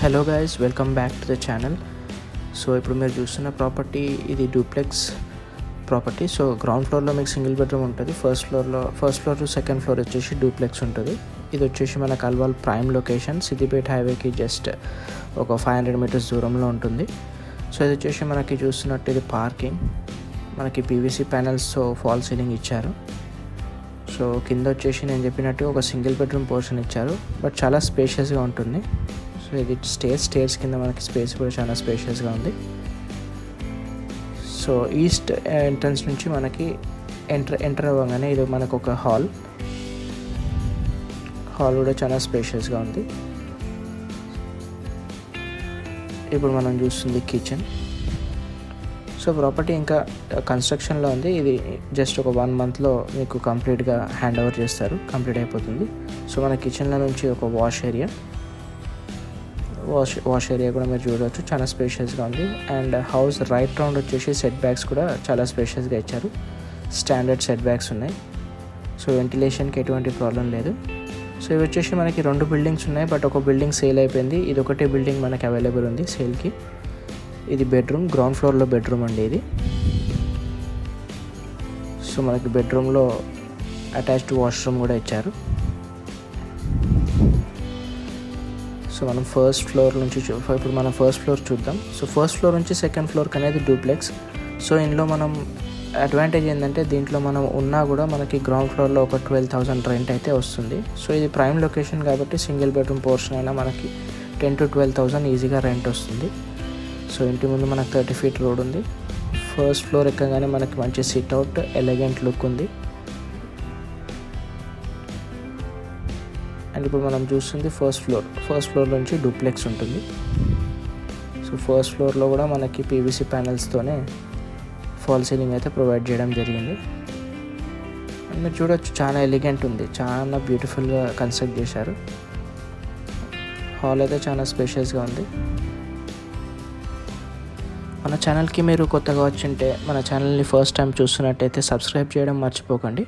Hello guys, welcome back to the channel. So ఇప్పుడు మీరు చూస్తున్న ప్రాపర్టీ ఇది డూప్లెక్స్ ప్రాపర్టీ. సో గ్రౌండ్ ఫ్లోర్లో మీకు సింగిల్ బెడ్రూమ్ ఉంటుంది. First floor to second floor వచ్చేసి డూప్లెక్స్ ఉంటుంది. ఇది వచ్చేసి మన కల్వాల్ ప్రైమ్ లొకేషన్, సిద్దిపేట హైవేకి జస్ట్ ఒక 500 మీటర్స్ దూరంలో ఉంటుంది. సో ఇది వచ్చేసి మనకి చూస్తున్నట్టు ఇది పార్కింగ్, మనకి పీవీసీ ప్యానెల్స్తో ఫాల్ సీలింగ్ ఇచ్చారు. సో కింద వచ్చేసి నేను చెప్పినట్టు ఒక సింగిల్ బెడ్రూమ్ పోర్షన్ ఇచ్చారు, బట్ చాలా స్పేషియస్గా ఉంటుంది. సో ఇది స్టేర్స్ కింద మనకి స్పేస్ కూడా చాలా స్పేషియస్గా ఉంది. సో ఈస్ట్ ఎంట్రన్స్ నుంచి మనకి ఎంటర్ అవ్వగానే ఇది మనకు ఒక హాల్ కూడా చాలా స్పేషియస్గా ఉంది. ఇప్పుడు మనం చూస్తుంది కిచెన్. సో ప్రాపర్టీ ఇంకా కన్స్ట్రక్షన్లో ఉంది. ఇది జస్ట్ ఒక 1 మంత్లో మీకు కంప్లీట్గా హ్యాండ్ ఓవర్ చేస్తారు, కంప్లీట్ అయిపోతుంది. సో మన కిచెన్లో నుంచి ఒక వాష్ ఏరియా కూడా మీరు చూడవచ్చు, చాలా స్పేషియస్గా ఉంది. అండ్ హౌస్ రైట్ రౌండ్ వచ్చేసి సెట్ బ్యాక్స్ కూడా చాలా స్పేషియస్గా ఇచ్చారు. స్టాండర్డ్ సెట్ బ్యాక్స్ ఉన్నాయి. సో వెంటిలేషన్కి ఎటువంటి ప్రాబ్లం లేదు. సో ఇవి వచ్చేసి మనకి 2 బిల్డింగ్స్ ఉన్నాయి, బట్ ఒక బిల్డింగ్ సేల్ అయిపోయింది. ఇది ఒకటే బిల్డింగ్ మనకి అవైలబుల్ ఉంది సేల్కి. ఇది బెడ్రూమ్, గ్రౌండ్ ఫ్లోర్లో బెడ్రూమ్ అండి ఇది. సో మనకి బెడ్రూమ్లో అటాచ్డ్ వాష్రూమ్ కూడా ఇచ్చారు. సో మనం ఫస్ట్ ఫ్లోర్ నుంచి ఇప్పుడు మనం ఫస్ట్ ఫ్లోర్ చూద్దాం. సో ఫస్ట్ ఫ్లోర్ నుంచి సెకండ్ ఫ్లోర్కి అనేది డూప్లెక్స్. సో ఇందులో మనం అడ్వాంటేజ్ ఏంటంటే దీంట్లో మనం ఉన్నా కూడా మనకి గ్రౌండ్ ఫ్లోర్లో ఒక 12,000 రెంట్ అయితే వస్తుంది. సో ఇది ప్రైమ్ లొకేషన్ కాబట్టి సింగిల్ బెడ్రూమ్ పోర్షన్ అయినా మనకి 10,000 to 12,000 ఈజీగా రెంట్ వస్తుంది. సో ఇంటి ముందు మనకు 30 feet రోడ్ ఉంది. ఫస్ట్ ఫ్లోర్ ఎక్కగానే మనకి మంచి సిట్అవుట్, ఎలిగెంట్ లుక్ ఉంది. అండ్ ఇప్పుడు మనం చూస్తుంది ఫస్ట్ ఫ్లోర్ నుంచి డూప్లెక్స్ ఉంటుంది. సో ఫస్ట్ ఫ్లోర్లో కూడా మనకి పీవీసీ ప్యానెల్స్తోనే ఫాల్ సీలింగ్ అయితే ప్రొవైడ్ చేయడం జరిగింది. అండ్ మీరు చూడొచ్చు, చాలా ఎలిగెంట్ ఉంది, చాలా బ్యూటిఫుల్గా కన్స్ట్రక్ట్ చేశారు. హాల్ అయితే చాలా స్పేషియస్గా ఉంది. మన ఛానల్కి మీరు కొత్తగా వచ్చింటే మన ఛానల్ని ఫస్ట్ టైం చూస్తున్నట్టయితే సబ్స్క్రైబ్ చేయడం మర్చిపోకండి.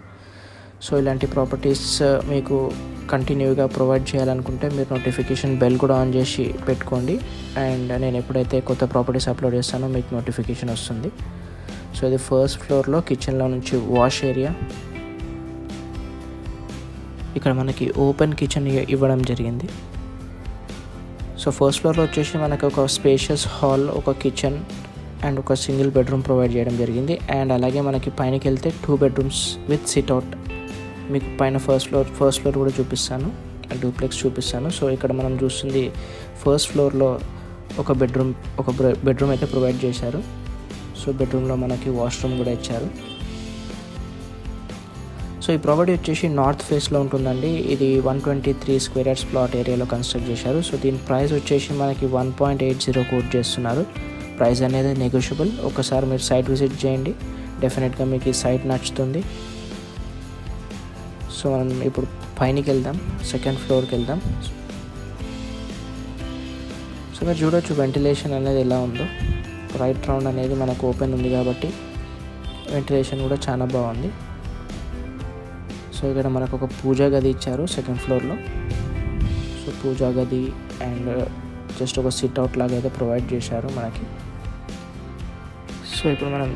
సో ఇలాంటి ప్రాపర్టీస్ మీకు కంటిన్యూగా ప్రొవైడ్ చేయాలనుకుంటే మీరు నోటిఫికేషన్ బెల్ కూడా ఆన్ చేసి పెట్టుకోండి. అండ్ నేను ఎప్పుడైతే కొత్త ప్రాపర్టీస్ అప్లోడ్ చేస్తానో మీకు నోటిఫికేషన్ వస్తుంది. సో ఇది ఫస్ట్ ఫ్లోర్లో కిచెన్లో నుంచి వాష్ ఏరియా. ఇక్కడ మనకి ఓపెన్ కిచెన్ ఇవ్వడం జరిగింది. సో ఫస్ట్ ఫ్లోర్లో వచ్చేసి మనకి ఒక స్పేషియస్ హాల్, ఒక కిచెన్ అండ్ ఒక సింగిల్ బెడ్రూమ్ ప్రొవైడ్ చేయడం జరిగింది. అండ్ అలాగే మనకి పైనకి వెళ్తే 2 bedrooms విత్ సిట్అవుట్. మీకు పైన ఫస్ట్ ఫ్లోర్ కూడా చూపిస్తాను, డూప్లెక్స్ చూపిస్తాను. సో ఇక్కడ మనం చూస్తుంది ఫస్ట్ ఫ్లోర్లో ఒక బెడ్రూమ్ అయితే ప్రొవైడ్ చేశారు. సో బెడ్రూమ్లో మనకి వాష్రూమ్ కూడా ఇచ్చారు. సో ఈ ప్రాపర్టీ వచ్చేసి నార్త్ ఫేస్లో ఉంటుందండి. ఇది 123 square yards ప్లాట్ ఏరియాలో కన్స్ట్రక్ట్ చేశారు. సో దీని ప్రైస్ వచ్చేసి మనకి 1.80 కోట్ చేస్తున్నారు. ప్రైస్ అనేది నెగోషియబుల్. ఒకసారి మీరు సైట్ విజిట్ చేయండి, డెఫినెట్గా మీకు ఈ సైట్ నచ్చుతుంది. సో మనం ఇప్పుడు పైనకి వెళ్దాం, సెకండ్ ఫ్లోర్కి వెళ్దాం. సో మీరు చూడొచ్చు వెంటిలేషన్ అనేది ఎలా ఉందో. రైట్ రౌండ్ అనేది మనకు ఓపెన్ ఉంది కాబట్టి వెంటిలేషన్ కూడా చాలా బాగుంది. సో ఇక్కడ మనకు ఒక పూజా గది ఇచ్చారు సెకండ్ ఫ్లోర్లో. సో పూజా గది అండ్ జస్ట్ ఒక సిట్అవుట్ లాగా అయితే ప్రొవైడ్ చేశారు మనకి. సో ఇప్పుడు మనం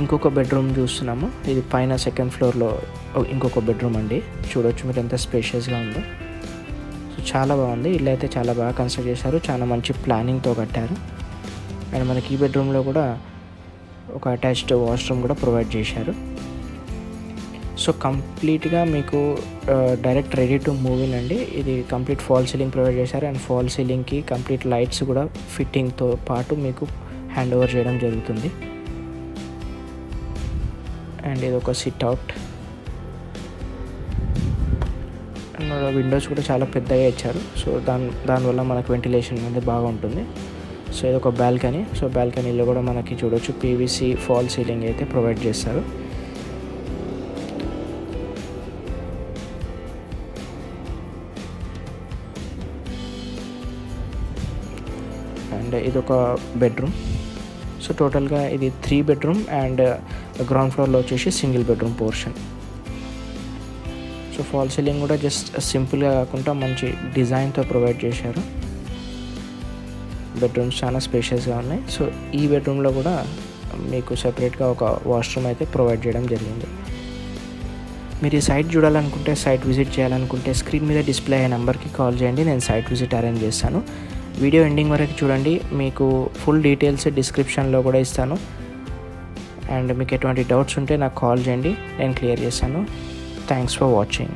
ఇంకొక బెడ్రూమ్ చూస్తున్నాము. ఇది పైన సెకండ్ ఫ్లోర్లో ఇంకొక బెడ్రూమ్ అండి. చూడొచ్చు మీరు ఎంత స్పేషియస్గా ఉందో. సో చాలా బాగుంది. ఇల్లు అయితే చాలా బాగా కన్స్ట్రక్ట్ చేశారు, చాలా మంచి ప్లానింగ్తో కట్టారు. అండ్ మనకి ఈ బెడ్రూమ్లో కూడా ఒక అటాచ్డ్ వాష్రూమ్ కూడా ప్రొవైడ్ చేశారు. సో కంప్లీట్గా మీకు direct ready to move in అండి. ఇది కంప్లీట్ ఫాల్ సీలింగ్ ప్రొవైడ్ చేశారు. అండ్ ఫాల్ సీలింగ్కి కంప్లీట్ లైట్స్ కూడా ఫిట్టింగ్తో పాటు మీకు హ్యాండ్ ఓవర్ చేయడం జరుగుతుంది. అండ్ ఇది ఒక సిట్అవుట్. అండ్ విండోస్ కూడా చాలా పెద్దగా ఇచ్చారు. సో దానివల్ల మనకు వెంటిలేషన్ అనేది బాగా ఉంటుంది. సో ఇది ఒక బాల్కనీ. సో బాల్కనీలో కూడా మనకి చూడొచ్చు పీవీసీ ఫాల్ సీలింగ్ అయితే ప్రొవైడ్ చేస్తారు. అండ్ ఇది ఒక బెడ్రూమ్. సో టోటల్గా ఇది 3 bedroom అండ్ గ్రౌండ్ ఫ్లోర్లో వచ్చేసి single bedroom portion. So fall ceiling కూడా జస్ట్ సింపుల్గా కాకుండా మంచి డిజైన్తో ప్రొవైడ్ చేశారు. బెడ్రూమ్స్ చాలా స్పేషియస్గా ఉన్నాయి. సో ఈ బెడ్రూమ్లో కూడా మీకు సెపరేట్గా ఒక వాష్రూమ్ అయితే ప్రొవైడ్ చేయడం జరిగింది. మీరు ఈ సైట్ చూడాలనుకుంటే, సైట్ విజిట్ చేయాలనుకుంటే స్క్రీన్ మీద డిస్ప్లే అయ్యే నెంబర్కి కాల్ చేయండి. నేను సైట్ విజిట్ అరేంజ్ చేస్తాను. వీడియో ఎండింగ్ వరకు చూడండి. మీకు ఫుల్ డీటెయిల్స్ డిస్క్రిప్షన్లో కూడా ఇస్తాను. అండ్ మీకు ఎటువంటి డౌట్స్ ఉంటే నాకు కాల్ చేయండి, నేను క్లియర్ చేస్తాను. Thanks for watching.